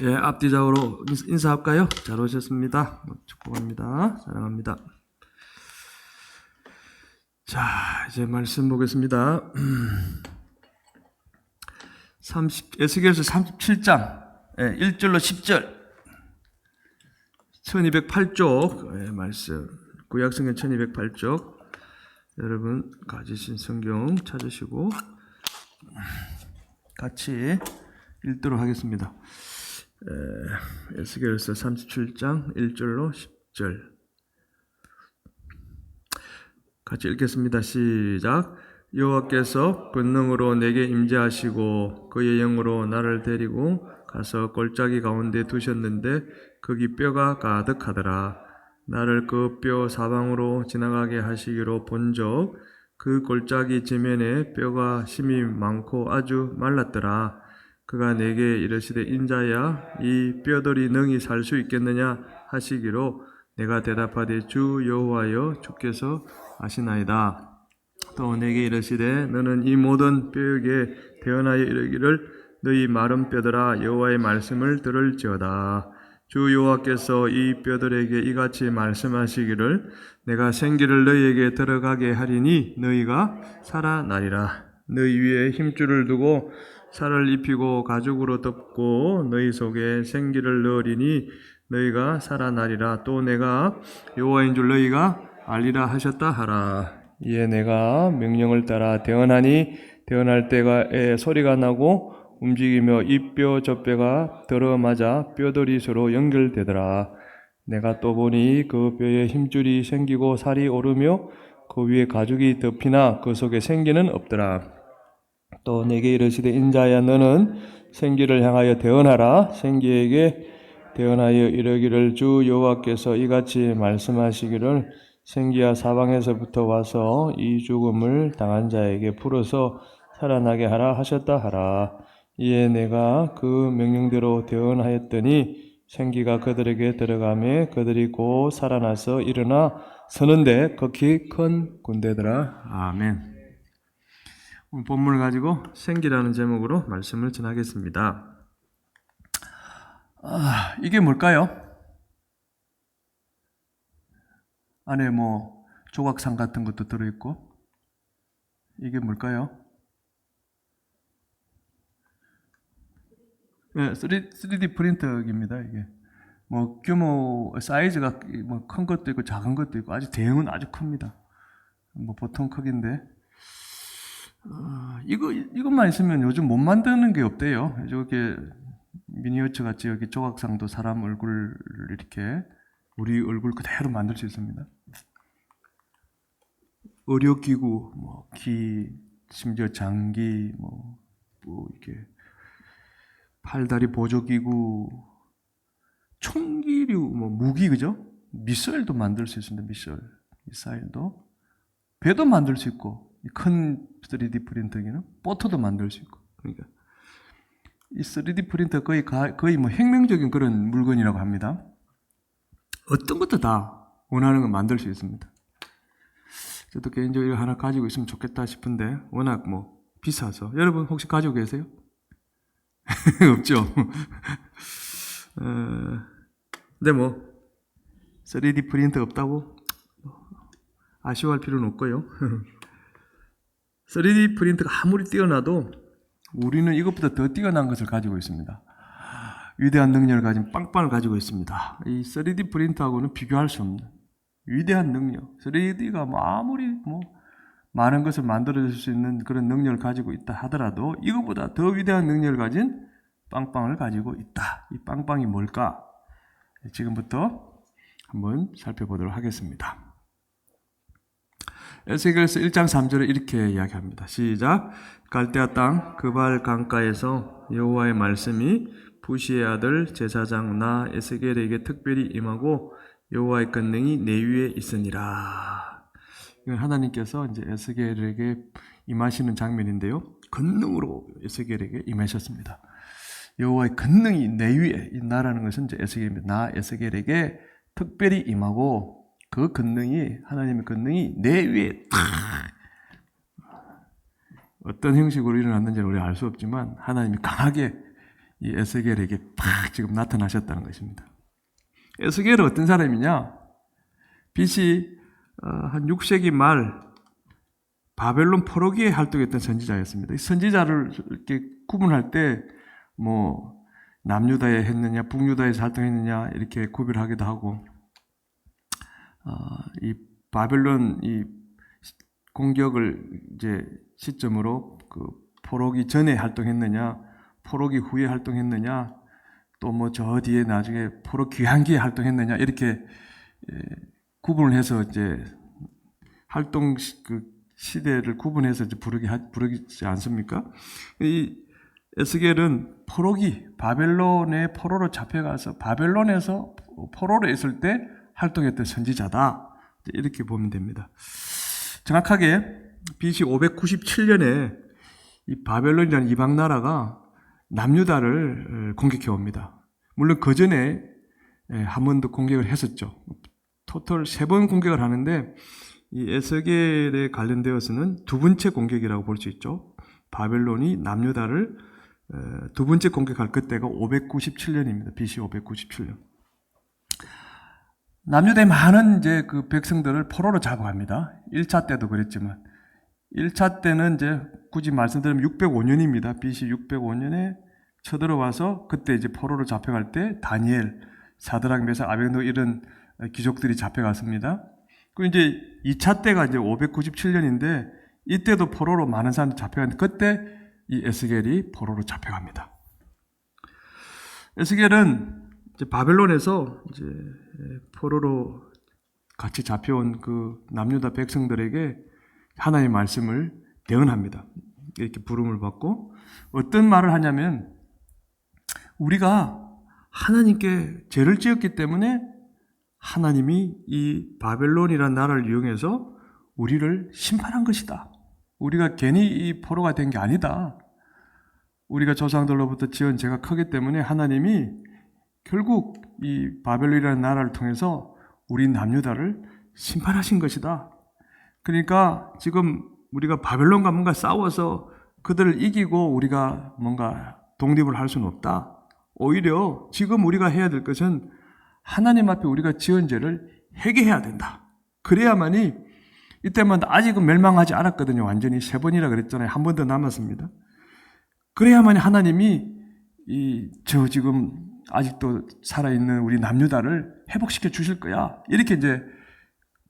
앞뒤좌우로 인사할까요? 잘 오셨습니다. 축복합니다. 사랑합니다. 자, 이제 말씀 보겠습니다. 에스겔서 37장 1절로 10절 1208쪽 말씀, 구약성경 1208쪽 여러분 가지신 성경 찾으시고 같이 읽도록 하겠습니다. 에스겔서 37장 1절로 10절 같이 읽겠습니다. 시작. 여호와께서 권능으로 내게 임재하시고 그의 영으로 나를 데리고 가서 골짜기 가운데 두셨는데 거기 뼈가 가득하더라. 나를 그 뼈 사방으로 지나가게 하시기로 본적 그 골짜기 지면에 뼈가 심이 많고 아주 말랐더라. 그가 내게 이르시되 인자야 이 뼈들이 능히 살 수 있겠느냐 하시기로 내가 대답하되 주 여호와여 주께서 아시나이다. 또 내게 이르시되 너는 이 모든 뼈에게 대언하여 이르기를 너희 마른 뼈들아 여호와의 말씀을 들을지어다. 주 여호와께서 이 뼈들에게 이같이 말씀하시기를 내가 생기를 너희에게 들어가게 하리니 너희가 살아나리라. 너희 위에 힘줄을 두고 살을 입히고 가죽으로 덮고 너희 속에 생기를 넣으리니 너희가 살아나리라. 또 내가 여호와인 줄 너희가 알리라 하셨다 하라. 이에 내가 명령을 따라 대언하니 대언할 때가 소리가 나고 움직이며 이 뼈 저 뼈가 들어맞아 뼈들이 서로 연결되더라. 내가 또 보니 그 뼈에 힘줄이 생기고 살이 오르며 그 위에 가죽이 덮이나 그 속에 생기는 없더라. 또 내게 이르시되 인자야 너는 생기를 향하여 대언하라. 생기에게 대언하여 이르기를 주 여호와께서 이같이 말씀하시기를 생기야 사방에서부터 와서 이 죽음을 당한 자에게 풀어서 살아나게 하라 하셨다 하라. 이에 내가 그 명령대로 대언하였더니 생기가 그들에게 들어가매 그들이 곧 살아나서 일어나 서는데 극히 큰 군대더라. 아멘. 오늘 본문을 가지고 생기라는 제목으로 말씀을 전하겠습니다. 이게 뭘까요? 안에 조각상 같은 것도 들어있고 이게 뭘까요? 3D 프린터기입니다. 이게 규모 사이즈가 큰 것도 있고 작은 것도 있고 아주 대형은 아주 큽니다. 보통 크기인데 이것만 있으면 요즘 못 만드는 게 없대요. 이렇게 미니어처 같이 여기 조각상도 사람 얼굴 이렇게 우리 얼굴 그대로 만들 수 있습니다. 의료기구, 기, 심지어 장기, 이렇게 팔다리 보조기구, 총기류, 무기, 그죠? 미사일도 만들 수 있습니다. 미사일도. 배도 만들 수 있고, 큰 3D 프린터기는 보트도 만들 수 있고. 그러니까 이 3D 프린터 거의 혁명적인 그런 물건이라고 합니다. 어떤 것도 다 원하는 거 만들 수 있습니다. 저도 개인적으로 하나 가지고 있으면 좋겠다 싶은데 워낙 비싸서. 여러분 혹시 가지고 계세요? 없죠? 근데 3D 프린터 없다고 아쉬워할 필요는 없고요. 3D 프린터가 아무리 뛰어나도 우리는 이것보다 더 뛰어난 것을 가지고 있습니다. 위대한 능력을 가진 빵빵을 가지고 있습니다. 이 3D 프린터하고는 비교할 수 없는 위대한 능력. 3D가 아무리 많은 것을 만들어줄 수 있는 그런 능력을 가지고 있다 하더라도 이것보다 더 위대한 능력을 가진 빵빵을 가지고 있다. 이 빵빵이 뭘까? 지금부터 한번 살펴보도록 하겠습니다. 에스겔서 1장 3절에 이렇게 이야기합니다. 시작. 갈대아 땅 그발 강가에서 여호와의 말씀이 부시의 아들 제사장 나 에스겔에게 특별히 임하고 여호와의 권능이 내 위에 있으니라. 이건 하나님께서 이제 에스겔에게 임하시는 장면인데요. 권능으로 에스겔에게 임하셨습니다. 여호와의 권능이 내 위에 있나라는 것은 이제 에스겔입니다. 나 에스겔에게 특별히 임하고 그 권능이 하나님의 권능이 내 위에 어떤 형식으로 일어났는지는 우리가 알 수 없지만 하나님이 강하게 이 에스겔에게 팍 지금 나타나셨다는 것입니다. 에스겔은 어떤 사람이냐? BC 한 6세기 말 바벨론 포로기에 활동했던 선지자였습니다. 이 선지자를 이렇게 구분할 때 뭐 남유다에 했느냐, 북유다에서 활동했느냐 이렇게 구별하기도 하고, 이 바벨론 이 공격을 이제 시점으로 그 포로기 전에 활동했느냐, 포로기 후에 활동했느냐, 또 뭐 저 뒤에 나중에 포로 귀환기에 활동했느냐 이렇게 구분을 해서 이제 활동 그 시대를 구분해서 이제 부르지 않습니까? 이 에스겔은 포로기, 바벨론의 포로로 잡혀가서 바벨론에서 포로로 있을 때 활동했던 선지자다. 이렇게 보면 됩니다. 정확하게 BC 597년에 이 바벨론이라는 이방 나라가 남유다를 공격해 옵니다. 물론 그 전에 한 번 더 공격을 했었죠. 토탈 3번 공격을 하는데 이 에스겔에 관련되어서는 두 번째 공격이라고 볼 수 있죠. 바벨론이 남유다를 두 번째 공격할 그때가 597년입니다. BC 597년. 남유다의 많은 이제 그 백성들을 포로로 잡아갑니다. 1차 때도 그랬지만 1차 때는 이제 굳이 말씀드리면 605년입니다. BC 605년에 쳐들어와서 그때 이제 포로로 잡혀갈 때 다니엘, 사드락, 메삭, 아벳nego 이런 귀족들이 잡혀갔습니다. 그리고 이제 2차 때가 이제 597년인데 이때도 포로로 많은 사람들이 잡혀갔는데 그때 이 에스겔이 포로로 잡혀갑니다. 에스겔은 이제 바벨론에서 이제 포로로 같이 잡혀온 그 남유다 백성들에게 하나님의 말씀을 대언합니다. 이렇게 부름을 받고 어떤 말을 하냐면 우리가 하나님께 죄를 지었기 때문에 하나님이 이 바벨론이라는 나라를 이용해서 우리를 심판한 것이다. 우리가 괜히 이 포로가 된 게 아니다. 우리가 조상들로부터 지은 죄가 크기 때문에 하나님이 결국 이 바벨론이라는 나라를 통해서 우리 남유다를 심판하신 것이다. 그러니까 지금 우리가 바벨론과 뭔가 싸워서 그들을 이기고 우리가 뭔가 독립을 할 수는 없다. 오히려 지금 우리가 해야 될 것은 하나님 앞에 우리가 지은 죄를 회개해야 된다. 그래야만이 이때만 아직은 멸망하지 않았거든요. 완전히 3번이라 그랬잖아요. 한 번 더 남았습니다. 그래야만이 하나님이 저 지금 아직도 살아있는 우리 남유다를 회복시켜 주실 거야. 이렇게 이제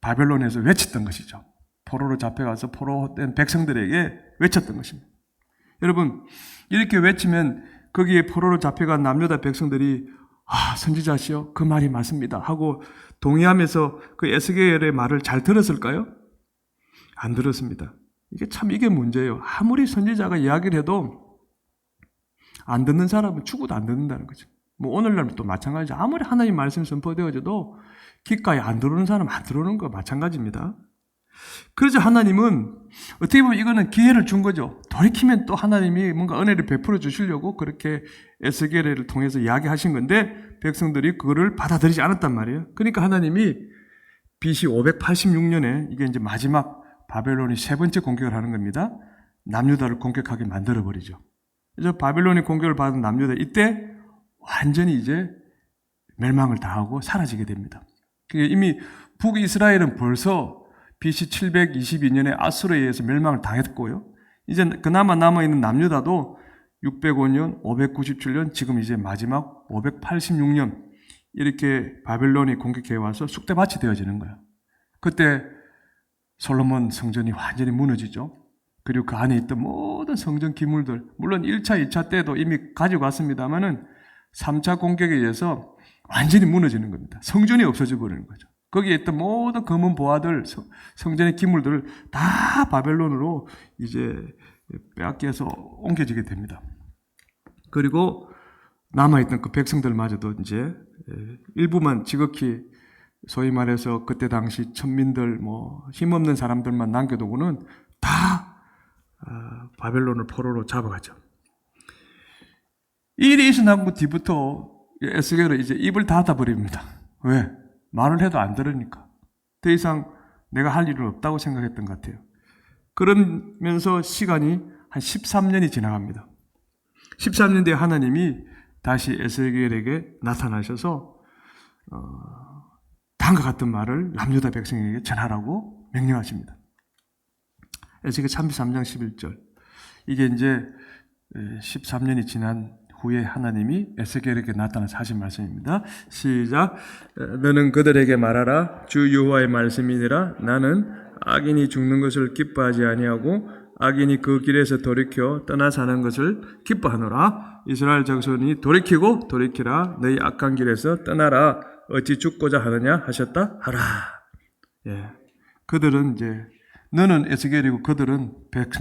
바벨론에서 외쳤던 것이죠. 포로로 잡혀가서 포로된 백성들에게 외쳤던 것입니다. 여러분, 이렇게 외치면 거기에 포로로 잡혀간 남유다 백성들이 선지자시여 그 말이 맞습니다 하고 동의하면서 그 에스겔의 말을 잘 들었을까요? 안 들었습니다. 이게 문제예요. 아무리 선지자가 이야기를 해도 안 듣는 사람은 죽어도 안 듣는다는 거죠. 뭐 오늘날도 또 마찬가지죠. 아무리 하나님 말씀이 선포되어져도 귓가에 안 들어오는 사람 안 들어오는 거 마찬가지입니다. 그래서 하나님은 어떻게 보면 이거는 기회를 준 거죠. 돌이키면 또 하나님이 뭔가 은혜를 베풀어 주시려고 그렇게 에스겔을 통해서 이야기하신 건데 백성들이 그거를 받아들이지 않았단 말이에요. 그러니까 하나님이 BC 586년에 이게 이제 마지막 바벨론이 3번째 공격을 하는 겁니다. 남유다를 공격하게 만들어 버리죠. 그래서 바벨론이 공격을 받은 남유다 이때 완전히 이제 멸망을 당하고 사라지게 됩니다. 이미 북이스라엘은 벌써 BC 722년에 아수르에 의해서 멸망을 당했고요. 이제 그나마 남아있는 남유다도 605년, 597년, 지금 이제 마지막 586년 이렇게 바벨론이 공격해와서 쑥대밭이 되어지는 거예요. 그때 솔로몬 성전이 완전히 무너지죠. 그리고 그 안에 있던 모든 성전 기물들, 물론 1차, 2차 때도 이미 가지고 왔습니다만은 3차 공격에 의해서 완전히 무너지는 겁니다. 성전이 없어져 버리는 거죠. 거기에 있던 모든 검은 보화들, 성전의 기물들을 다 바벨론으로 이제 빼앗겨서 옮겨지게 됩니다. 그리고 남아있던 그 백성들마저도 이제 일부만 지극히 소위 말해서 그때 당시 천민들, 힘없는 사람들만 남겨두고는 다 바벨론을 포로로 잡아가죠. 이 일이 있어나고 뒤부터 에스겔은 이제 입을 닫아버립니다. 왜? 말을 해도 안 들으니까. 더 이상 내가 할 일은 없다고 생각했던 것 같아요. 그러면서 시간이 한 13년이 지나갑니다. 13년 뒤에 하나님이 다시 에스겔에게 나타나셔서 다음과 같은 말을 남유다 백성에게 전하라고 명령하십니다. 에스겔 33장 11절. 이게 이제 13년이 지난 후에 하나님이 에스겔에게 나타나서 하신 말씀입니다. 시작. 너는 그들에게 말하라. 주 여호와의 말씀이니라. 나는 악인이 죽는 것을 기뻐하지 아니하고 악인이 그 길에서 돌이켜 떠나 사는 것을 기뻐하노라. 이스라엘 자손이 돌이키고 돌이키라. 너희 악한 길에서 떠나라. 어찌 죽고자 하느냐 하셨다 하라. 예. 그들은 이제 너는 에스겔이고 그들은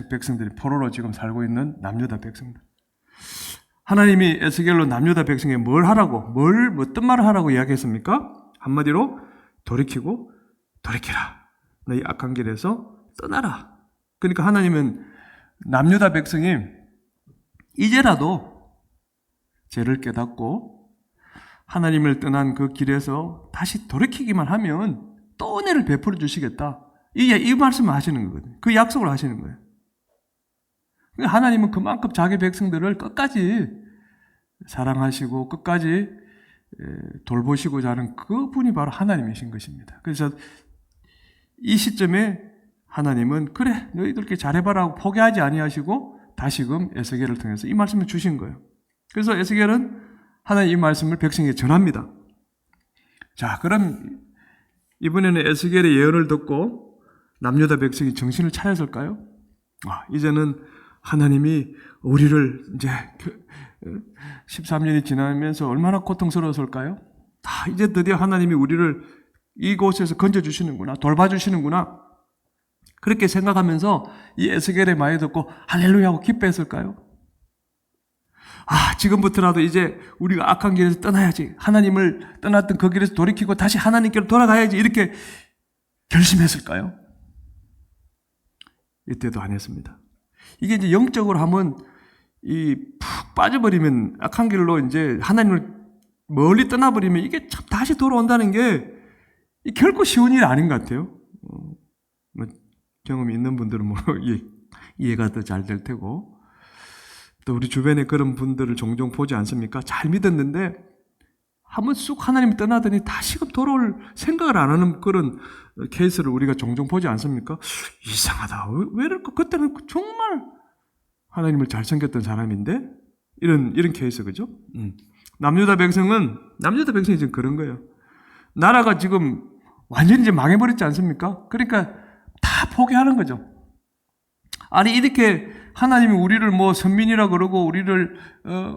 백성들이 포로로 지금 살고 있는 남유다 백성들. 하나님이 에스겔로 남유다 백성에 뭘 하라고, 어떤 말을 하라고 이야기했습니까? 한마디로 돌이키고 돌이키라. 너희 악한 길에서 떠나라. 그러니까 하나님은 남유다 백성이 이제라도 죄를 깨닫고 하나님을 떠난 그 길에서 다시 돌이키기만 하면 또 은혜를 베풀어 주시겠다. 이 말씀을 하시는 거거든요. 그 약속을 하시는 거예요. 하나님은 그만큼 자기 백성들을 끝까지 사랑하시고 끝까지 돌보시고자 하는 그 분이 바로 하나님이신 것입니다. 그래서 이 시점에 하나님은 그래 너희들께 잘해봐라고 포기하지 아니하시고 다시금 에스겔을 통해서 이 말씀을 주신 거예요. 그래서 에스겔은 하나님 이 말씀을 백성에게 전합니다. 자, 그럼 이번에는 에스겔의 예언을 듣고 남유다 백성이 정신을 차렸을까요? 이제는 하나님이 우리를 이제 13년이 지나면서 얼마나 고통스러웠을까요? 이제 드디어 하나님이 우리를 이곳에서 건져주시는구나, 돌봐주시는구나. 그렇게 생각하면서 이 에스겔의 말을 듣고 할렐루야 하고 기뻐했을까요? 지금부터라도 이제 우리가 악한 길에서 떠나야지. 하나님을 떠났던 그 길에서 돌이키고 다시 하나님께로 돌아가야지. 이렇게 결심했을까요? 이때도 안 했습니다. 이게 이제 영적으로 하면 푹 빠져버리면 악한 길로 이제 하나님을 멀리 떠나버리면 이게 참 다시 돌아온다는 게 결코 쉬운 일이 아닌 것 같아요. 경험이 있는 분들은 이해가 더 잘 될 테고 또 우리 주변에 그런 분들을 종종 보지 않습니까? 잘 믿었는데 한번 쑥 하나님이 떠나더니 다시금 돌아올 생각을 안 하는 그런 케이스를 우리가 종종 보지 않습니까? 이상하다. 왜 이럴까? 그때는 정말 하나님을 잘 섬겼던 사람인데 이런 케이스 그죠? 남유다 백성이 지금 그런 거예요. 나라가 지금 완전히 이제 망해버렸지 않습니까? 그러니까 다 포기하는 거죠. 아니 이렇게 하나님이 우리를 선민이라 그러고 우리를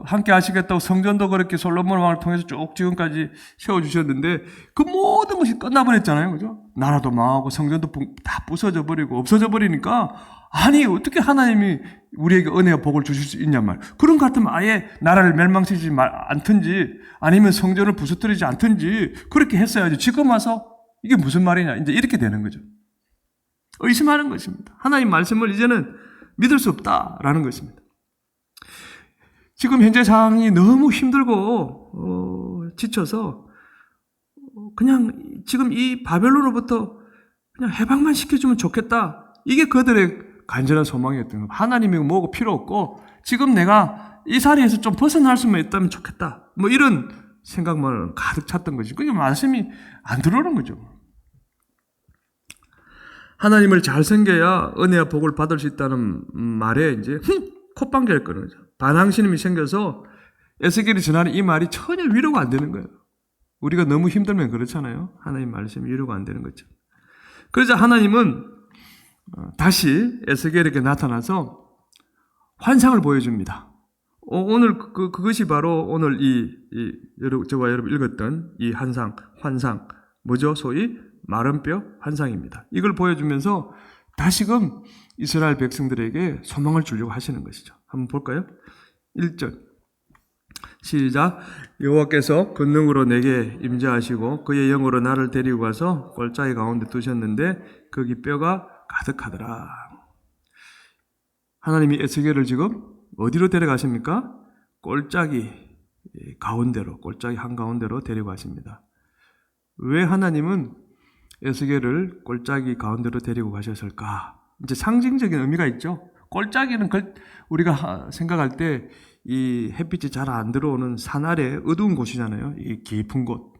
함께 하시겠다고 성전도 그렇게 솔로몬 왕을 통해서 쭉 지금까지 세워주셨는데 그 모든 것이 끝나버렸잖아요. 그죠? 나라도 망하고 성전도 다 부서져 버리고 없어져 버리니까 아니 어떻게 하나님이 우리에게 은혜와 복을 주실 수 있냔 말. 그런 것 같으면 아예 나라를 멸망시키지 않든지 아니면 성전을 부서뜨리지 않든지 그렇게 했어야지. 지금 와서 이게 무슨 말이냐 이제 이렇게 되는 거죠. 의심하는 것입니다. 하나님 말씀을 이제는 믿을 수 없다라는 것입니다. 지금 현재 상황이 너무 힘들고 지쳐서 그냥 지금 이 바벨론으로부터 그냥 해방만 시켜주면 좋겠다. 이게 그들의 간절한 소망이었던 거예요. 하나님이 뭐고 필요 없고 지금 내가 이 자리에서 좀 벗어날 수만 있다면 좋겠다. 이런 생각만 가득 찼던 거지. 그게 말씀이 안 들어오는 거죠. 하나님을 잘 섬겨야 은혜와 복을 받을 수 있다는 말에 이제 콧방귀를 끄는 거죠. 반항심이 생겨서 에스겔이 전하는 이 말이 전혀 위로가 안 되는 거예요. 우리가 너무 힘들면 그렇잖아요. 하나님 말씀이 위로가 안 되는 거죠. 그래서 하나님은 다시 에스겔에게 나타나서 환상을 보여줍니다. 오늘 그것이 바로 오늘 저와 여러분 읽었던 이 환상 뭐죠? 소위 마른 뼈 환상입니다. 이걸 보여주면서 다시금 이스라엘 백성들에게 소망을 주려고 하시는 것이죠. 한번 볼까요? 1절 시작. 여호와께서 권능으로 내게 임재하시고 그의 영으로 나를 데리고 가서 골짜기 가운데 두셨는데 거기 뼈가 가득하더라. 하나님이 에스겔을 지금 어디로 데려가십니까? 골짜기 한가운데로 데리고 가십니다. 왜 하나님은 에스겔을 골짜기 가운데로 데리고 가셨을까? 이제 상징적인 의미가 있죠. 골짜기는 우리가 생각할 때 이 햇빛이 잘 안 들어오는 산 아래 어두운 곳이잖아요. 이 깊은 곳.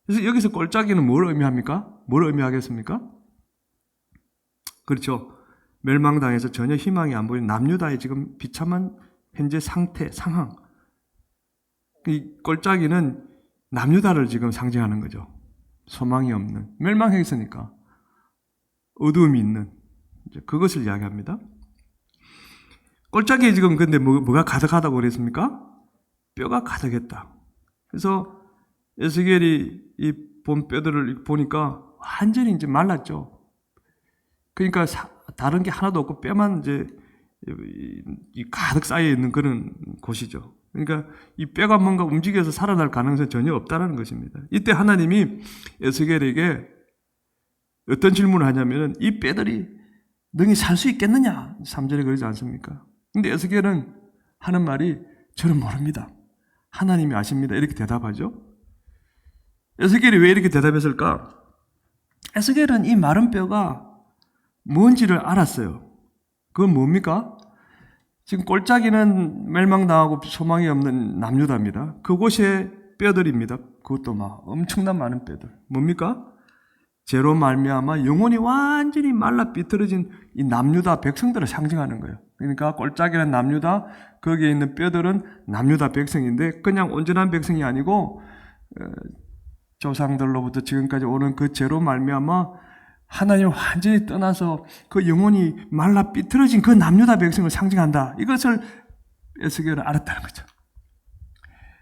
그래서 여기서 골짜기는 뭘 의미합니까? 뭘 의미하겠습니까? 그렇죠. 멸망당해서 전혀 희망이 안 보이는 남유다의 지금 비참한 현재 상태, 상황. 이 골짜기는 남유다를 지금 상징하는 거죠. 소망이 없는, 멸망해 있으니까 어두움이 있는, 그것을 이야기합니다. 골짜기에 지금 근데 뭐가 가득하다고 그랬습니까? 뼈가 가득했다. 그래서 에스겔이 이 본 뼈들을 보니까 완전히 이제 말랐죠. 그러니까 다른 게 하나도 없고 뼈만 이제 가득 쌓여 있는 그런 곳이죠. 그러니까 이 뼈가 뭔가 움직여서 살아날 가능성이 전혀 없다는 것입니다. 이때 하나님이 에스겔에게 어떤 질문을 하냐면은 이 뼈들이 능히 살 수 있겠느냐? 3절에 그러지 않습니까? 근데 에스겔은 하는 말이 저는 모릅니다. 하나님이 아십니다. 이렇게 대답하죠. 에스겔이 왜 이렇게 대답했을까? 에스겔은 이 마른 뼈가 뭔지를 알았어요. 그건 뭡니까? 지금 골짜기는 멸망당하고 소망이 없는 남유다입니다. 그곳의 뼈들입니다. 그것도 막 엄청난 많은 뼈들. 뭡니까? 죄로 말미암아 영혼이 완전히 말라 삐뚤어진 이 남유다 백성들을 상징하는 거예요. 그러니까 골짜기는 남유다, 거기에 있는 뼈들은 남유다 백성인데 그냥 온전한 백성이 아니고 조상들로부터 지금까지 오는 그 죄로 말미암아 하나님을 완전히 떠나서 그 영혼이 말라 삐뚤어진 그 남유다 백성을 상징한다. 이것을 에스겔은 알았다는 거죠.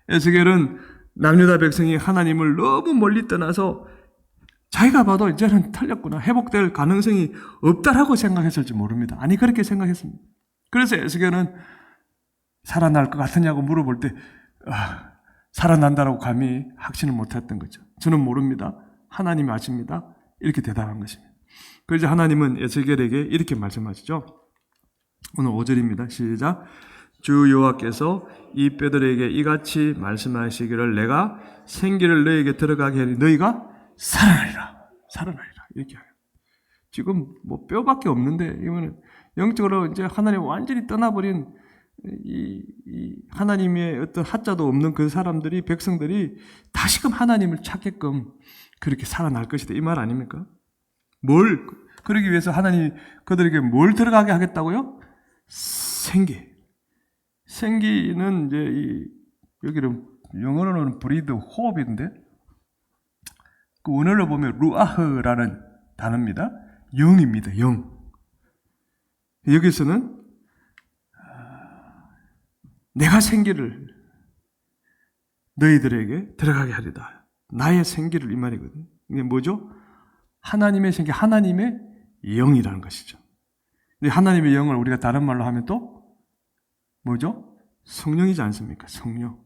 에스겔은 남유다 백성이 하나님을 너무 멀리 떠나서 자기가 봐도 이제는 틀렸구나, 회복될 가능성이 없다라고 생각했을지 모릅니다. 아니 그렇게 생각했습니다. 그래서 에스겔은 살아날 것 같으냐고 물어볼 때 살아난다라고 감히 확신을 못했던 거죠. 저는 모릅니다. 하나님이 아십니다. 이렇게 대답한 것입니다. 그래서 하나님은 에스겔에게 이렇게 말씀하시죠. 오늘 5절입니다. 시작. 주 여호와께서 이 뼈들에게 이같이 말씀하시기를 내가 생기를 너에게 들어가게 하니 너희가 살아나리라. 살아나리라. 이렇게 해요. 지금 뭐 뼈밖에 없는데 이거는 영적으로 이제 하나님 완전히 떠나버린 이 하나님의 어떤 하자도 없는 그 사람들이, 백성들이 다시금 하나님을 찾게끔 그렇게 살아날 것이다. 이 말 아닙니까? 그러기 위해서 하나님이 그들에게 뭘 들어가게 하겠다고요? 생기. 생기는 이제 여기는 영어로는 브리드, 호흡인데 그 원어로 보면 루아흐라는 단어입니다. 영입니다. 영. 여기서는 내가 생기를 너희들에게 들어가게 하리다. 나의 생기를 이 말이거든요. 이게 뭐죠? 하나님의 생기, 하나님의 영이라는 것이죠. 하나님의 영을 우리가 다른 말로 하면 또 뭐죠? 성령이지 않습니까? 성령.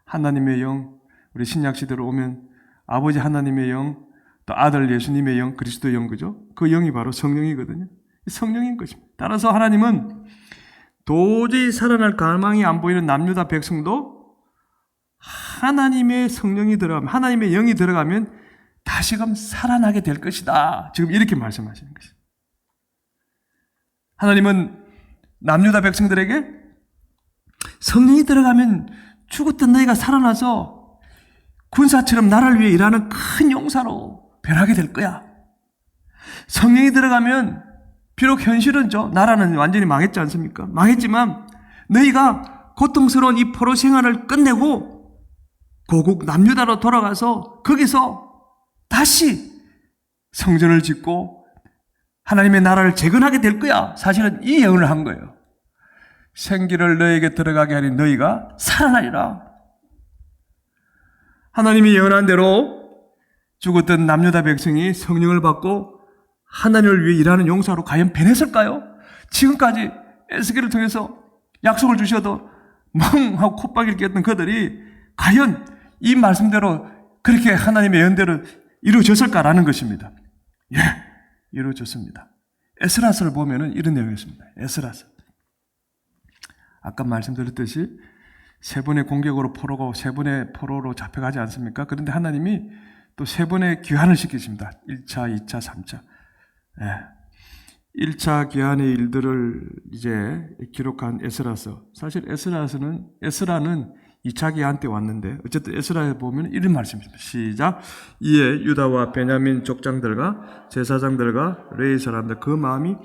하나님의 영, 우리 신약시대로 오면 아버지 하나님의 영, 또 아들 예수님의 영, 그리스도의 영, 그죠? 그 영이 바로 성령이거든요. 성령인 것입니다. 따라서 하나님은 도저히 살아날 가망이 안 보이는 남유다 백성도 하나님의 성령이 들어가면, 하나님의 영이 들어가면 다시금 살아나게 될 것이다. 지금 이렇게 말씀하시는 것입니다. 하나님은 남유다 백성들에게 성령이 들어가면 죽었던 너희가 살아나서 군사처럼 나를 위해 일하는 큰 용사로 변하게 될 거야. 성령이 들어가면 비록 현실은죠, 나라는 완전히 망했지 않습니까? 망했지만 너희가 고통스러운 이 포로 생활을 끝내고 고국 남유다로 돌아가서 거기서 다시 성전을 짓고 하나님의 나라를 재건하게 될 거야. 사실은 이 예언을 한 거예요. 생기를 너에게 들어가게 하니 너희가 살아나리라. 하나님이 예언한 대로 죽었던 남유다 백성이 성령을 받고 하나님을 위해 일하는 용사로 과연 변했을까요? 지금까지 에스겔을 통해서 약속을 주셔도 멍하고 콧방귀를 꼈던 그들이 과연 이 말씀대로 그렇게 하나님의 예언대로 이루어졌을까라는 것입니다. 예, 이루어졌습니다. 에스라서를 보면은 이런 내용이 있습니다. 에스라서. 아까 말씀드렸듯이 세 번의 공격으로 포로가 세 번의 포로로 잡혀가지 않습니까? 그런데 하나님이 또 세 번의 귀환을 시키십니다. 1차, 2차, 3차. 예. 1차 기한의 일들을 이제 기록한 에스라서. 사실 에스라는 2차 기한 때 왔는데, 어쨌든 에스라에 보면 이런 말씀입니다. 시작. 이에 유다와 베냐민 족장들과 제사장들과 레위 사람들 그 마음이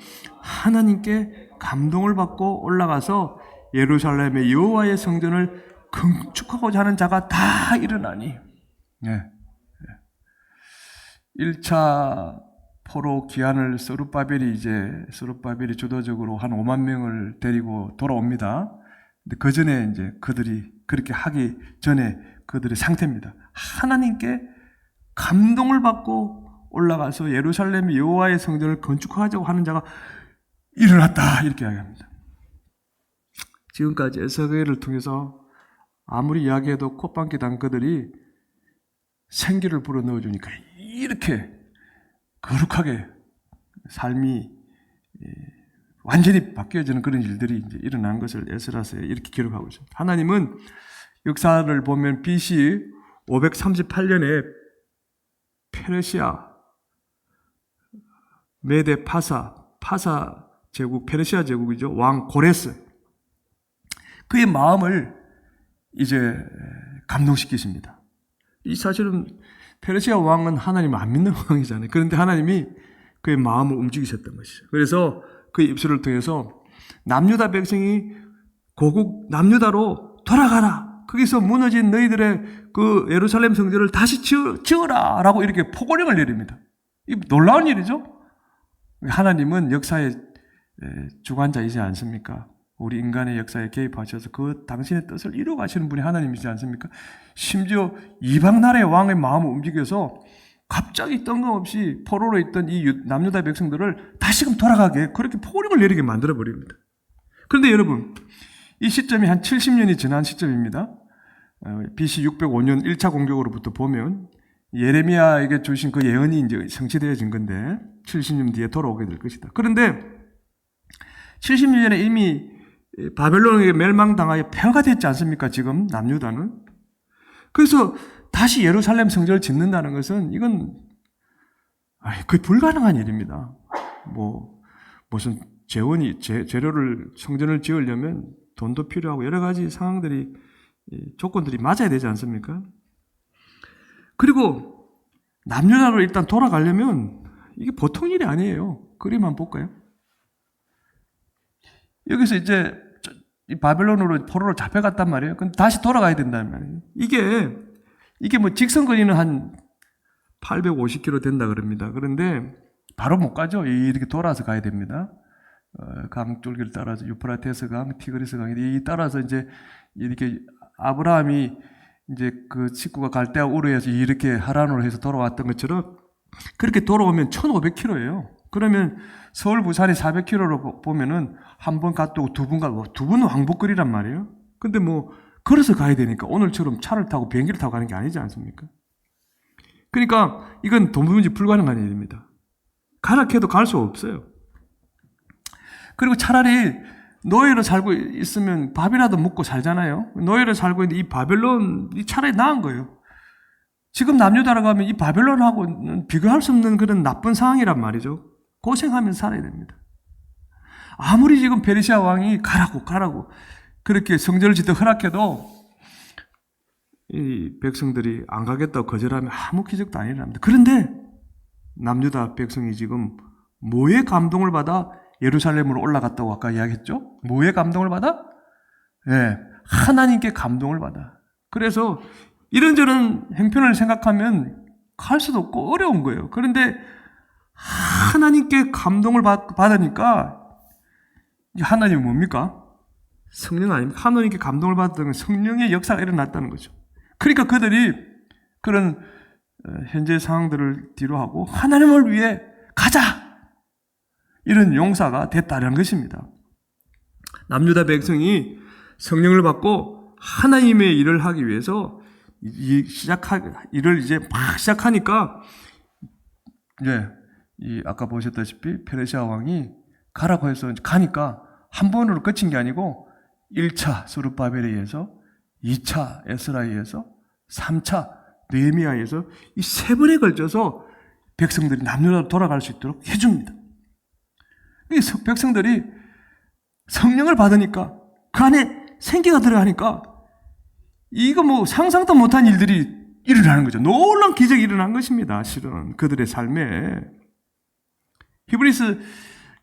하나님께 감동을 받고 올라가서 예루살렘의 여호와의 성전을 건축하고자 하는 자가 다 일어나니. 네. 1차 포로 기한을 스룹바벨이 주도적으로 한 5만 명을 데리고 돌아옵니다. 근데 그 전에 이제 그들이 그렇게 하기 전에 그들의 상태입니다. 하나님께 감동을 받고 올라가서 예루살렘의 여호와의 성전을 건축하자고 하는 자가 일어났다, 이렇게 이야기합니다. 지금까지 에스겔을 통해서 아무리 이야기해도 콧방귀 단 그들이 생기를 불어넣어주니까 이렇게 거룩하게 삶이 완전히 바뀌어지는 그런 일들이 이제 일어난 것을 에스라서에 이렇게 기록하고 있습니다. 하나님은 역사를 보면 BC 538년에 페르시아, 메데 파사 제국, 페르시아 제국이죠. 왕 고레스. 그의 마음을 이제 감동시키십니다. 이 사실은 페르시아 왕은 하나님을 안 믿는 왕이잖아요. 그런데 하나님이 그의 마음을 움직이셨던 것이죠. 그래서 그의 입술을 통해서 남유다 백성이 고국 남유다로 돌아가라. 거기서 무너진 너희들의 그 예루살렘 성전을 다시 지어라 라고 이렇게 포고령을 내립니다. 이 놀라운 일이죠. 하나님은 역사의 주관자이지 않습니까? 우리 인간의 역사에 개입하셔서 그 당신의 뜻을 이루어 가시는 분이 하나님이지 않습니까? 심지어 이방 나라의 왕의 마음을 움직여서 갑자기 뜬금없이 포로로 있던 이 남유다 백성들을 다시금 돌아가게 그렇게 포고령을 내리게 만들어 버립니다. 그런데 여러분, 이 시점이 한 70년이 지난 시점입니다. BC 605년 1차 공격으로부터 보면 예레미야에게 주신 그 예언이 이제 성취되어진 건데 70년 뒤에 돌아오게 될 것이다. 그런데 70년에 이미 바벨론에게 멸망당하여 폐허가 됐지 않습니까? 지금 남유다는. 그래서 다시 예루살렘 성전을 짓는다는 것은 이건 거의 불가능한 일입니다. 무슨 재료를 성전을 지으려면 돈도 필요하고 여러 가지 상황들이 조건들이 맞아야 되지 않습니까? 그리고 남유다로 일단 돌아가려면 이게 보통 일이 아니에요. 그림 한번 볼까요? 여기서 이제 이 바벨론으로 포로로 잡혀갔단 말이에요. 근데 다시 돌아가야 된단 말이에요. 이게 뭐 직선거리는 한 850km 된다 그럽니다. 그런데 바로 못 가죠. 이렇게 돌아서 가야 됩니다. 강줄기를 따라서 유프라테스 강, 티그리스 강이 따라서 이제 이렇게 아브라함이 이제 그 식구가 갈대아 우르에서 이렇게 하란으로 해서 돌아왔던 것처럼 그렇게 돌아오면 1500km예요. 그러면 서울 부산이 400km로 보면은 한 번 갔다 오고 두 번 왕복거리란 말이에요. 근데 걸어서 가야 되니까 오늘처럼 차를 타고 비행기를 타고 가는 게 아니지 않습니까? 그러니까 이건 도무지 불가능한 일입니다. 가라 해도 갈 수 없어요. 그리고 차라리 노예로 살고 있으면 밥이라도 먹고 살잖아요. 노예로 살고 있는데 이 바벨론이 차라리 나은 거예요. 지금 남유다라 가면 이 바벨론하고는 비교할 수 없는 그런 나쁜 상황이란 말이죠. 고생하면서 살아야 됩니다. 아무리 지금 페르시아 왕이 가라고 그렇게 성전을 짓다 허락해도 이 백성들이 안 가겠다고 거절하면 아무 기적도 안 일어납니다. 그런데 남유다 백성이 지금 뭐에 감동을 받아 예루살렘으로 올라갔다고 아까 이야기했죠? 뭐에 감동을 받아? 네, 하나님께 감동을 받아. 그래서 이런저런 행편을 생각하면 갈 수도 없고 어려운 거예요. 그런데 하나님께 감동을 받으니까 하나님은 뭡니까? 성령 아닙니까? 하나님께 감동을 받았던 성령의 역사가 일어났다는 거죠. 그러니까 그들이 그런 현재 상황들을 뒤로하고 하나님을 위해 가자! 이런 용사가 됐다는 것입니다. 남유다 백성이 성령을 받고 하나님의 일을 하기 위해서 일을 이제 막 시작하니까 아까 보셨다시피 페르시아 왕이 가라고 해서 가니까 한 번으로 끝인 게 아니고 1차 스룹바벨에 의해서 2차 에스라에 의해서 3차 느헤미야에 의해서 이 세 번에 걸쳐서 백성들이 남유다로 돌아갈 수 있도록 해줍니다. 이 백성들이 성령을 받으니까 그 안에 생기가 들어가니까 이거 뭐 상상도 못한 일들이 일어나는 거죠. 놀라운 기적이 일어난 것입니다. 실은 그들의 삶에. 히브리서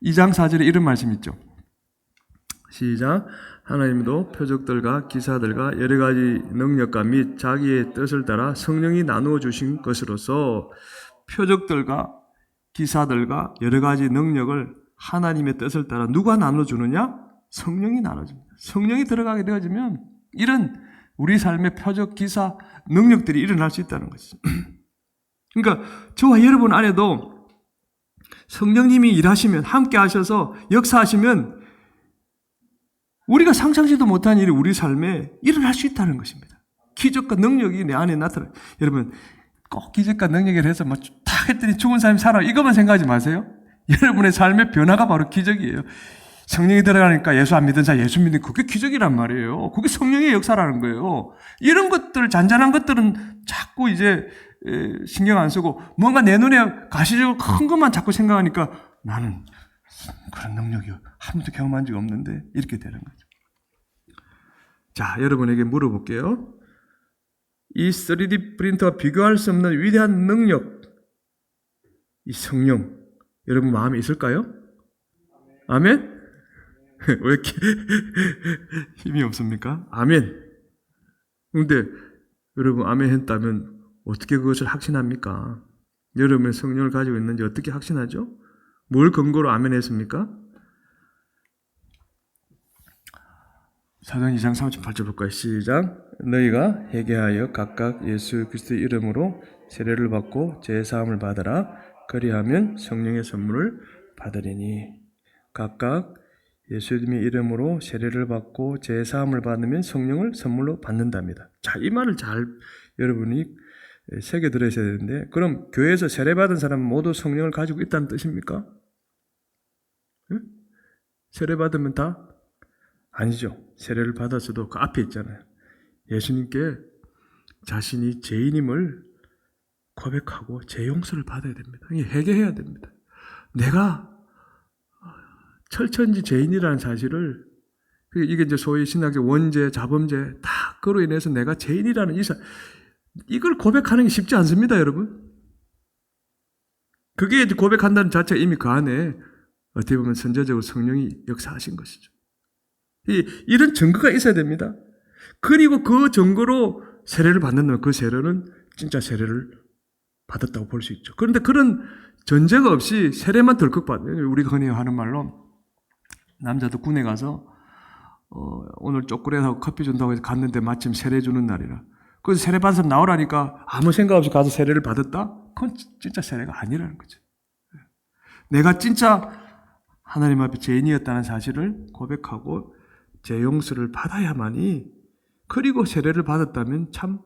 2장 4절에 이런 말씀 있죠. 시작. 하나님도 표적들과 기사들과 여러 가지 능력과 및 자기의 뜻을 따라 성령이 나누어 주신 것으로서 표적들과 기사들과 여러 가지 능력을 하나님의 뜻을 따라 누가 나눠주느냐? 성령이 나눠줍니다. 성령이 들어가게 되어지면 이런 우리 삶의 표적, 기사, 능력들이 일어날 수 있다는 것이죠. 그러니까 저와 여러분 안에도 성령님이 일하시면, 함께 하셔서 역사하시면 우리가 상상지도 못한 일이 우리 삶에 일어날 수 있다는 것입니다. 기적과 능력이 내 안에 나타나요. 여러분 꼭 기적과 능력을 해서 딱 했더니 죽은 사람이 살아, 이것만 생각하지 마세요. 여러분의 삶의 변화가 바로 기적이에요. 성령이 들어가니까 예수 안 믿은 자 예수 믿는, 그게 기적이란 말이에요. 그게 성령의 역사라는 거예요. 이런 것들, 잔잔한 것들은 자꾸 이제 신경 안 쓰고 뭔가 내 눈에 가시적으로 큰 것만 자꾸 생각하니까 나는 그런 능력이 한 번도 경험한 적이 없는데 이렇게 되는 거죠. 자, 여러분에게 물어볼게요. 이 3D 프린터와 비교할 수 없는 위대한 능력, 이 성령, 여러분 마음에 있을까요? 아멘? 왜 이렇게 힘이 없습니까? 아멘. 근데 여러분 아멘 했다면 어떻게 그것을 확신합니까? 여러분의 성령을 가지고 있는지 어떻게 확신하죠? 뭘 근거로 아멘 했습니까? 사도행 2장 38절 볼까요? 시작. 너희가 회개하여 각각 예수 그리스도의 이름으로 세례를 받고 제사함을 받으라. 그리하면 성령의 선물을 받으리니. 각각 예수님의 이름으로 세례를 받고 제사함을 받으면 성령을 선물로 받는답니다. 자, 이 말을 잘 여러분이 새겨 들으셔야 되는데, 그럼 교회에서 세례받은 사람은 모두 성령을 가지고 있다는 뜻입니까? 응? 세례받으면 다? 아니죠. 세례를 받았어도 그 앞에 있잖아요. 예수님께 자신이 죄인임을 고백하고 죄 용서를 받아야 됩니다. 회개해야 됩니다. 내가 철천지 죄인이라는 사실을, 이게 이제 소위 신학적 원죄, 자범죄, 다 그로 인해서 내가 죄인이라는 이걸 고백하는 게 쉽지 않습니다, 여러분. 그게 이제 고백한다는 자체가 이미 그 안에 어떻게 보면 선제적으로 성령이 역사하신 것이죠. 이런 증거가 있어야 됩니다. 그리고 그 증거로 세례를 받는다면 그 세례는 진짜 세례를 받았다고 볼 수 있죠. 그런데 그런 전제가 없이 세례만 덜컥 받아요. 우리가 흔히 하는 말로 남자도 군에 가서 오늘 쪼그레하고 커피 준다고 해서 갔는데 마침 세례 주는 날이라. 그래서 세례 받은 사람 나오라니까 아무 생각 없이 가서 세례를 받았다? 그건 진짜 세례가 아니라는 거죠. 내가 진짜 하나님 앞에 죄인이었다는 사실을 고백하고 죄 용서를 받아야만이, 그리고 세례를 받았다면 참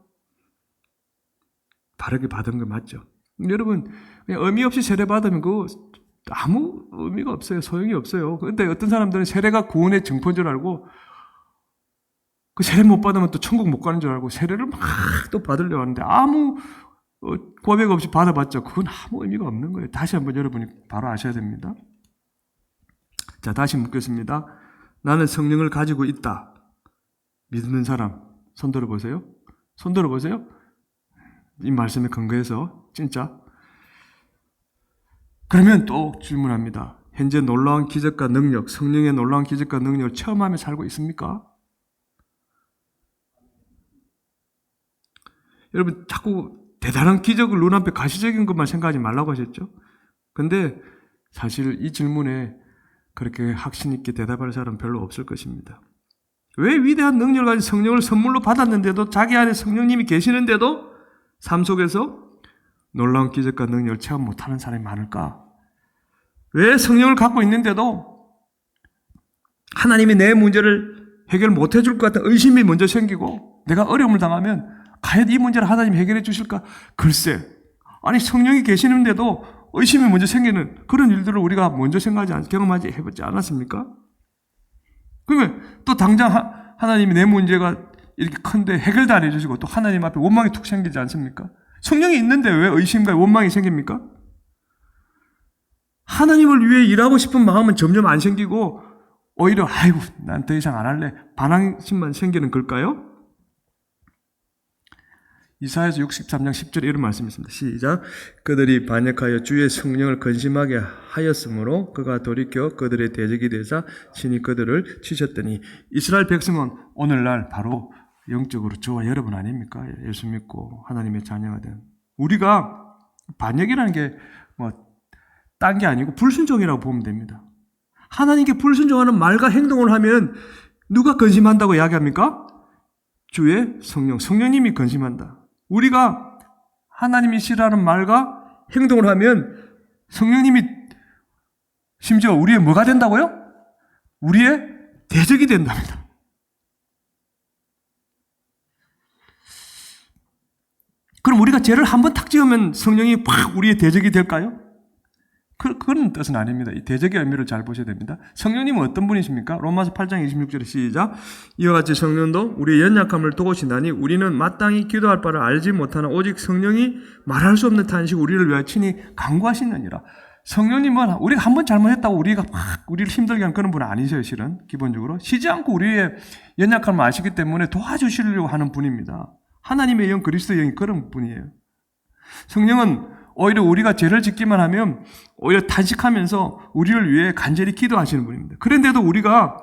바르게 받은 거 맞죠? 여러분 그냥 의미 없이 세례 받으면 그거 아무 의미가 없어요. 소용이 없어요. 그런데 어떤 사람들은 세례가 구원의 증표인 줄 알고 그 세례 못 받으면 또 천국 못 가는 줄 알고 세례를 막 또 받으려고 하는데 아무 고백 없이 받아봤자 그건 아무 의미가 없는 거예요. 다시 한번 여러분이 바로 아셔야 됩니다. 자, 다시 묻겠습니다. 나는 성령을 가지고 있다. 믿는 사람 손 들어보세요. 손 들어보세요. 이 말씀에 근거해서 진짜. 그러면 또 질문합니다. 현재 놀라운 기적과 능력, 성령의 놀라운 기적과 능력을 체험하며 살고 있습니까? 여러분 자꾸 대단한 기적을 눈앞에 가시적인 것만 생각하지 말라고 하셨죠? 근데 사실 이 질문에 그렇게 확신 있게 대답할 사람은 별로 없을 것입니다. 왜 위대한 능력을 가진 성령을 선물로 받았는데도, 자기 안에 성령님이 계시는데도 삶 속에서 놀라운 기적과 능력을 체험 못하는 사람이 많을까? 왜 성령을 갖고 있는데도 하나님이 내 문제를 해결 못해 줄 것 같은 의심이 먼저 생기고, 내가 어려움을 당하면 과연 이 문제를 하나님이 해결해 주실까? 글쎄, 아니 성령이 계시는데도 의심이 먼저 생기는 그런 일들을 우리가 먼저 경험하지 해보지 않았습니까? 그러면 또 당장 하나님이 내 문제가 이렇게 큰데 해결도 안 해주시고 또 하나님 앞에 원망이 툭 생기지 않습니까? 성령이 있는데 왜 의심과 원망이 생깁니까? 하나님을 위해 일하고 싶은 마음은 점점 안 생기고 오히려 아이고 난 더 이상 안 할래 반항심만 생기는 걸까요? 이사야서 63장 10절에 이런 말씀이 있습니다. 시작. 그들이 반역하여 주의 성령을 근심하게 하였으므로 그가 돌이켜 그들의 대적이 되사 친히 그들을 치셨더니 이스라엘 백성은 오늘날 바로 영적으로 저와 여러분 아닙니까? 예수 믿고 하나님의 자녀가 된 우리가 반역이라는 게 딴 게 아니고 불순종이라고 보면 됩니다. 하나님께 불순종하는 말과 행동을 하면 누가 근심한다고 이야기합니까? 주의 성령님이 근심한다. 우리가 하나님이 싫어하는 말과 행동을 하면 성령님이 심지어 우리의 뭐가 된다고요? 우리의 대적이 된답니다. 그럼 우리가 죄를 한번 탁 지으면 성령이 팍 우리의 대적이 될까요? 그런 뜻은 아닙니다. 이 대적의 의미를 잘 보셔야 됩니다. 성령님은 어떤 분이십니까? 로마서 8장 26절에 시작. 이와 같이 성령도 우리의 연약함을 도우시나니 우리는 마땅히 기도할 바를 알지 못하나 오직 성령이 말할 수 없는 탄식 우리를 위하여 친히 간구하시느니라. 성령님은 우리가 한번 잘못했다고 우리가 막 우리를 힘들게 하는 그런 분은 아니세요. 실은 기본적으로 쉬지 않고 우리의 연약함을 아시기 때문에 도와주시려고 하는 분입니다. 하나님의 영 그리스도의 영이 그런 분이에요. 성령은 오히려 우리가 죄를 짓기만 하면 오히려 탄식하면서 우리를 위해 간절히 기도하시는 분입니다. 그런데도 우리가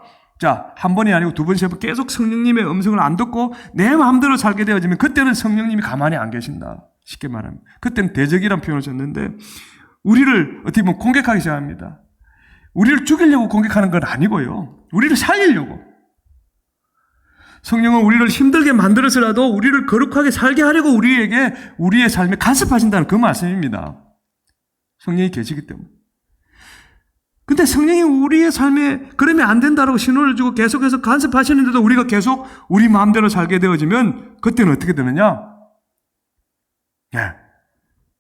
한 번이 아니고 두 번, 세 번 계속 성령님의 음성을 안 듣고 내 마음대로 살게 되어지면 그때는 성령님이 가만히 안 계신다. 쉽게 말하면. 그때는 대적이라는 표현을 썼는데 우리를 어떻게 보면 공격하기 시작합니다. 우리를 죽이려고 공격하는 건 아니고요. 우리를 살리려고. 성령은 우리를 힘들게 만들어서라도 우리를 거룩하게 살게 하려고 우리에게 우리의 삶에 간섭하신다는 그 말씀입니다. 성령이 계시기 때문에. 근데 성령이 우리의 삶에 그러면 안 된다라고 신호를 주고 계속해서 간섭하시는데도 우리가 계속 우리 마음대로 살게 되어지면 그때는 어떻게 되느냐?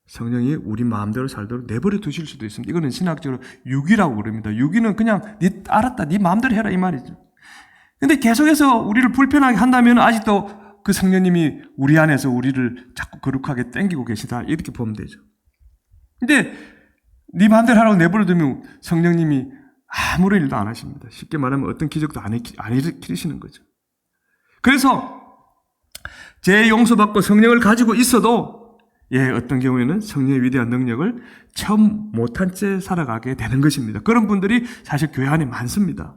성령이 우리 마음대로 살도록 내버려 두실 수도 있습니다. 이거는 신학적으로 유기라고 그럽니다. 유기는 그냥 알았다, 네 마음대로 해라 이 말이죠. 근데 계속해서 우리를 불편하게 한다면 아직도 그 성령님이 우리 안에서 우리를 자꾸 거룩하게 땡기고 계시다. 이렇게 보면 되죠. 근데 네 마음대로 하라고 내버려두면 성령님이 아무런 일도 안 하십니다. 쉽게 말하면 어떤 기적도 안 일으키시는 거죠. 그래서 죄 용서받고 성령을 가지고 있어도 어떤 경우에는 성령의 위대한 능력을 처음 못한 채 살아가게 되는 것입니다. 그런 분들이 사실 교회 안에 많습니다.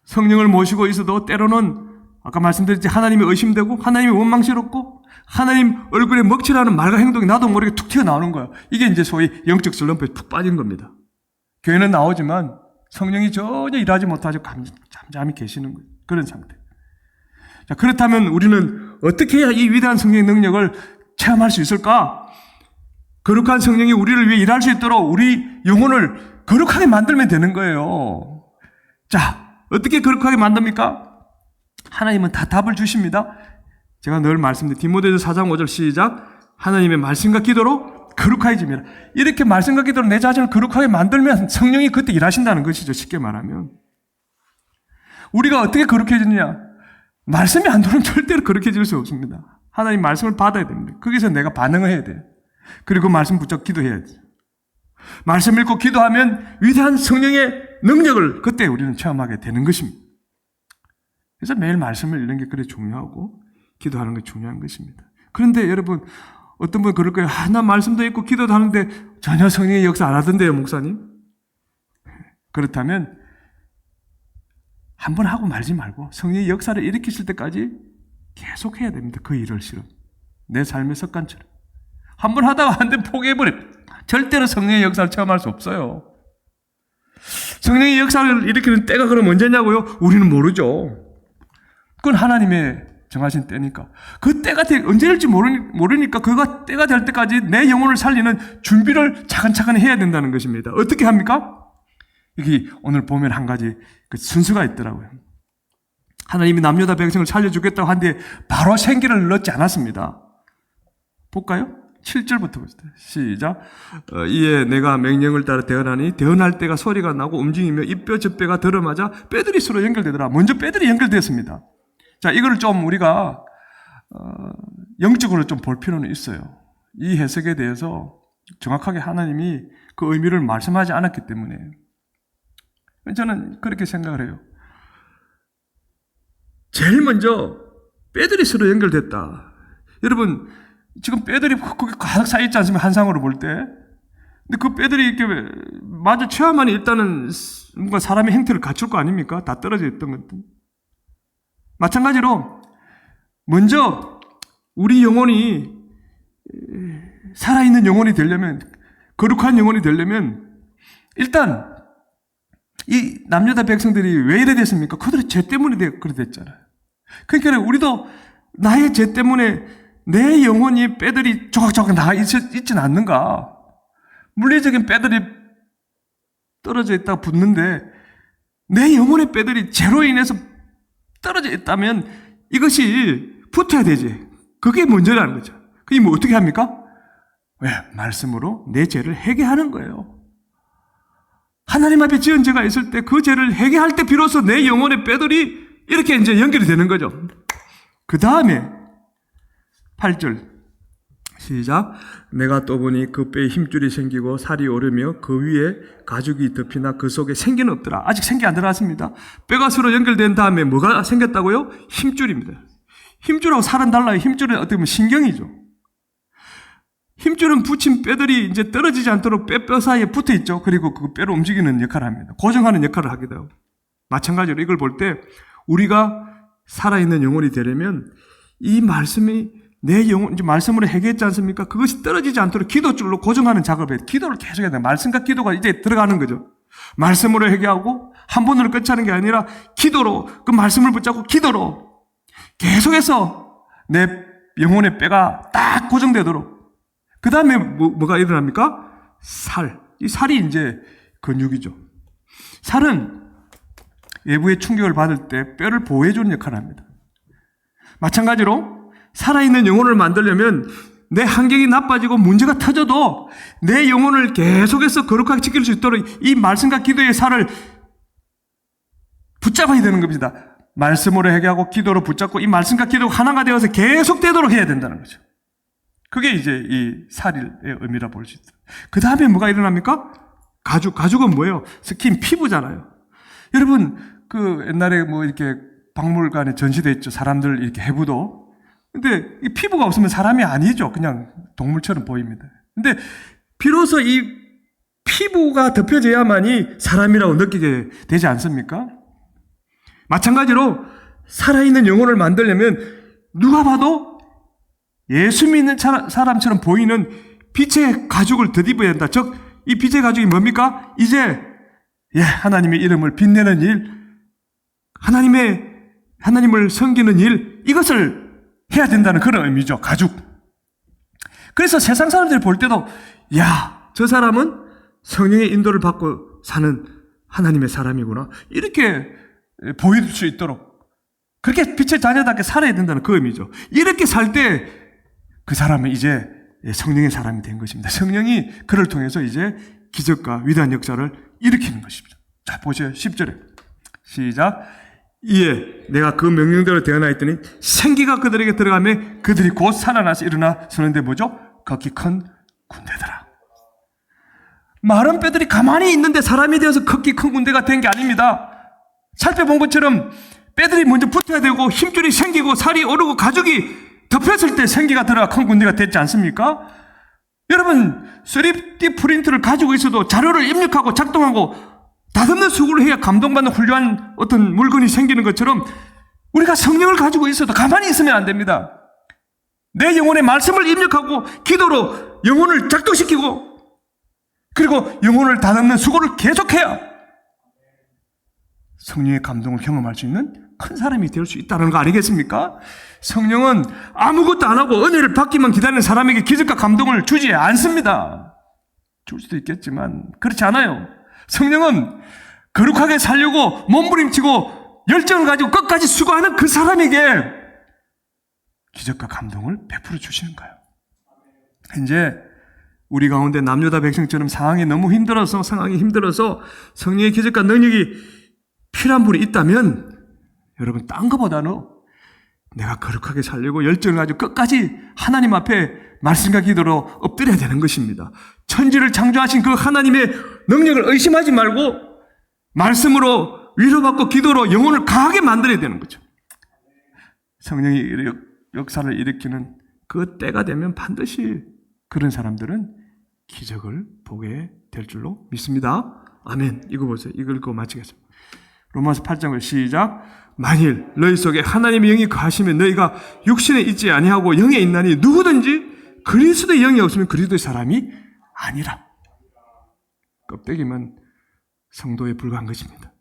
성령을 모시고 있어도 때로는 아까 말씀드렸지 하나님이 의심되고 하나님이 원망스럽고 하나님 얼굴에 먹칠하는 말과 행동이 나도 모르게 툭 튀어나오는 거예요. 이게 이제 소위 영적 슬럼프에 툭 빠진 겁니다. 교회는 나오지만 성령이 전혀 일하지 못하고 잠잠히 계시는 거예요. 그런 상태. 자, 그렇다면 우리는 어떻게 해야 이 위대한 성령의 능력을 체험할 수 있을까? 거룩한 성령이 우리를 위해 일할 수 있도록 우리 영혼을 거룩하게 만들면 되는 거예요. 자, 어떻게 거룩하게 만듭니까? 하나님은 다 답을 주십니다. 제가 늘 말씀드린 디모데후서 4장 5절 시작. 하나님의 말씀과 기도로 거룩해집니다. 이렇게 말씀과 기도로 내 자신을 거룩하게 만들면 성령이 그때 일하신다는 것이죠. 쉽게 말하면. 우리가 어떻게 거룩해지느냐? 말씀이 안 들어오면 절대로 거룩해질 수 없습니다. 하나님 말씀을 받아야 됩니다. 거기서 내가 반응을 해야 돼요. 그리고 말씀 붙잡고 기도해야지. 말씀 읽고 기도하면 위대한 성령의 능력을 그때 우리는 체험하게 되는 것입니다. 그래서 매일 말씀을 읽는 게 그래 중요하고 기도하는 게 중요한 것입니다. 그런데 여러분 어떤 분은 그럴 거예요. 나 말씀도 읽고 기도도 하는데 전혀 성령의 역사 안 하던데요, 목사님? 그렇다면 한 번 하고 말지 말고 성령의 역사를 일으키실 때까지 계속 해야 됩니다. 그 일을 실은. 내 삶의 습관처럼. 한 번 하다가 한 번 포기해버려요. 절대로 성령의 역사를 체험할 수 없어요. 성령의 역사를 일으키는 때가 그럼 언제냐고요? 우리는 모르죠. 그건 하나님의 정하신 때니까. 그 때가 언제 될지 모르니까 그가 때가 될 때까지 내 영혼을 살리는 준비를 차근차근 해야 된다는 것입니다. 어떻게 합니까? 여기 오늘 보면 한 가지 그 순서가 있더라고요. 하나님이 남유다 백성을 살려주겠다고 한데 바로 생기를 넣지 않았습니다. 볼까요? 7절부터 보시죠. 시작. 이에 내가 명령을 따라 대언하니 대언할 때가 소리가 나고 움직이며 이뼈 저뼈가 들어맞아 뼈들이 서로 연결되더라. 먼저 뼈들이 연결됐습니다. 자, 이거를 좀 우리가 영적으로 좀 볼 필요는 있어요. 이 해석에 대해서 정확하게 하나님이 그 의미를 말씀하지 않았기 때문에 저는 그렇게 생각을 해요. 제일 먼저 뼈들이 서로 연결됐다. 여러분 지금 뼈들이 거기 가득 쌓여있지 않습니까? 한상으로 볼 때. 근데 그 뼈들이 이렇게 마주쳐야만 일단은 뭔가 사람의 형태를 갖출 거 아닙니까? 다 떨어져 있던 것들. 마찬가지로 먼저 우리 영혼이 살아있는 영혼이 되려면, 거룩한 영혼이 되려면 일단 이 남유다 백성들이 왜 이래 됐습니까? 그들의 죄 때문에 그래 됐잖아요. 그러니까 우리도 나의 죄 때문에 내 영혼이 뼈들이 조각조각 나가 있지는 않는가? 물리적인 뼈들이 떨어져 있다가 붙는데 내 영혼의 뼈들이 죄로 인해서 떨어져 있다면 이것이 붙어야 되지. 그게 먼저라는 거죠. 그게 뭐 어떻게 합니까? 왜? 말씀으로 내 죄를 회개하는 거예요. 하나님 앞에 지은 죄가 있을 때 그 죄를 회개할 때 비로소 내 영혼의 뼈들이 이렇게 이제 연결이 되는 거죠. 그 다음에 8절 시작. 내가 또 보니 그 뼈에 힘줄이 생기고 살이 오르며 그 위에 가죽이 덮이나 그 속에 생기는 없더라. 아직 생기 안 들어갔습니다. 뼈가 서로 연결된 다음에 뭐가 생겼다고요? 힘줄입니다. 힘줄하고 살은 달라요. 힘줄은 어떻게 보면 신경이죠. 힘줄은 붙인 뼈들이 이제 떨어지지 않도록 뼈 사이에 붙어 있죠. 그리고 그 뼈를 움직이는 역할을 합니다. 고정하는 역할을 하기도 하고. 마찬가지로 이걸 볼 때 우리가 살아있는 영혼이 되려면 이 말씀이 내 영혼, 이제 말씀으로 회개했지 않습니까? 그것이 떨어지지 않도록 기도줄로 고정하는 작업을 해요. 기도를 계속 해야 돼요. 말씀과 기도가 이제 들어가는 거죠. 말씀으로 회개하고 한 번으로 끝하는 게 아니라 기도로, 그 말씀을 붙잡고 기도로 계속해서 내 영혼의 뼈가 딱 고정되도록. 그 다음에 뭐가 일어납니까? 살. 이 살이 이제 근육이죠. 살은 외부의 충격을 받을 때 뼈를 보호해주는 역할을 합니다. 마찬가지로 살아있는 영혼을 만들려면 내 환경이 나빠지고 문제가 터져도 내 영혼을 계속해서 거룩하게 지킬 수 있도록 이 말씀과 기도의 살을 붙잡아야 되는 겁니다. 말씀으로 회개하고 기도로 붙잡고 이 말씀과 기도가 하나가 되어서 계속되도록 해야 된다는 거죠. 그게 이제 이 살의 의미라 볼 수 있다. 그 다음에 뭐가 일어납니까? 가죽은 뭐예요? 스킨, 피부잖아요. 여러분, 그 옛날에 뭐 이렇게 박물관에 전시돼 있죠. 사람들 이렇게 해부도. 근데 이 피부가 없으면 사람이 아니죠. 그냥 동물처럼 보입니다. 근데 비로소 이 피부가 덮여져야만이 사람이라고 느끼게 되지 않습니까? 마찬가지로 살아있는 영혼을 만들려면 누가 봐도 예수 믿는 사람처럼 보이는 빛의 가죽을 덧입어야 된다. 즉, 이 빛의 가죽이 뭡니까? 이제 하나님의 이름을 빛내는 일, 하나님을 섬기는 일, 이것을 해야 된다는 그런 의미죠. 가죽. 그래서 세상 사람들이 볼 때도 저 사람은 성령의 인도를 받고 사는 하나님의 사람이구나. 이렇게 보일 수 있도록 그렇게 빛의 자녀답게 살아야 된다는 그 의미죠. 이렇게 살 때 그 사람은 이제 성령의 사람이 된 것입니다. 성령이 그를 통해서 이제 기적과 위대한 역사를 일으키는 것입니다. 자, 보세요. 10절에 시작. 이에 내가 그 명령대로 되어나 있더니 생기가 그들에게 들어가며 그들이 곧 살아나서 일어나 서는데 뭐죠? 극히 큰 군대더라. 마른 뼈들이 가만히 있는데 사람이 되어서 극히 큰 군대가 된 게 아닙니다. 살펴본 것처럼 뼈들이 먼저 붙어야 되고 힘줄이 생기고 살이 오르고 가죽이 덮였을 때 생기가 들어가 큰 군대가 됐지 않습니까? 여러분 3D 프린트를 가지고 있어도 자료를 입력하고 작동하고 다듬는 수고를 해야 감동받는 훌륭한 어떤 물건이 생기는 것처럼 우리가 성령을 가지고 있어도 가만히 있으면 안 됩니다. 내 영혼의 말씀을 입력하고 기도로 영혼을 작동시키고 그리고 영혼을 다듬는 수고를 계속해야 성령의 감동을 경험할 수 있는 큰 사람이 될 수 있다는 거 아니겠습니까? 성령은 아무것도 안 하고 은혜를 받기만 기다리는 사람에게 기적과 감동을 주지 않습니다. 줄 수도 있겠지만 그렇지 않아요. 성령은 거룩하게 살려고 몸부림치고 열정을 가지고 끝까지 수고하는 그 사람에게 기적과 감동을 베풀어 주시는 거예요. 이제 우리 가운데 남유다 백성처럼 상황이 힘들어서 성령의 기적과 능력이 필요한 분이 있다면 여러분 딴 것보다는 내가 거룩하게 살려고 열정을 가지고 끝까지 하나님 앞에 말씀과 기도로 엎드려야 되는 것입니다. 천지를 창조하신 그 하나님의 능력을 의심하지 말고 말씀으로 위로받고 기도로 영혼을 강하게 만들어야 되는 거죠. 성령이 역사를 일으키는 그 때가 되면 반드시 그런 사람들은 기적을 보게 될 줄로 믿습니다. 아멘. 이거 보세요. 이걸 읽고 마치겠습니다. 로마서 8장을 시작. 만일 너희 속에 하나님의 영이 거하시면 너희가 육신에 있지 아니하고 영에 있나니 누구든지 그리스도의 영이 없으면 그리스도의 사람이 아니라. 껍데기만 성도에 불과한 것입니다.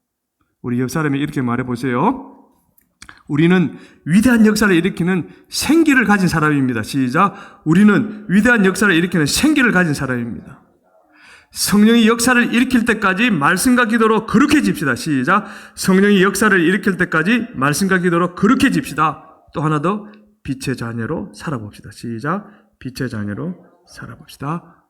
우리 옆 사람이 이렇게 말해보세요. 우리는 위대한 역사를 일으키는 생기를 가진 사람입니다. 시작. 우리는 위대한 역사를 일으키는 생기를 가진 사람입니다. 성령이 역사를 일으킬 때까지 말씀과 기도로 거룩해집시다. 시작. 성령이 역사를 일으킬 때까지 말씀과 기도로 거룩해집시다. 또 하나 더, 빛의 자녀로 살아봅시다. 시작. 빛의 자녀로 살아봅시다.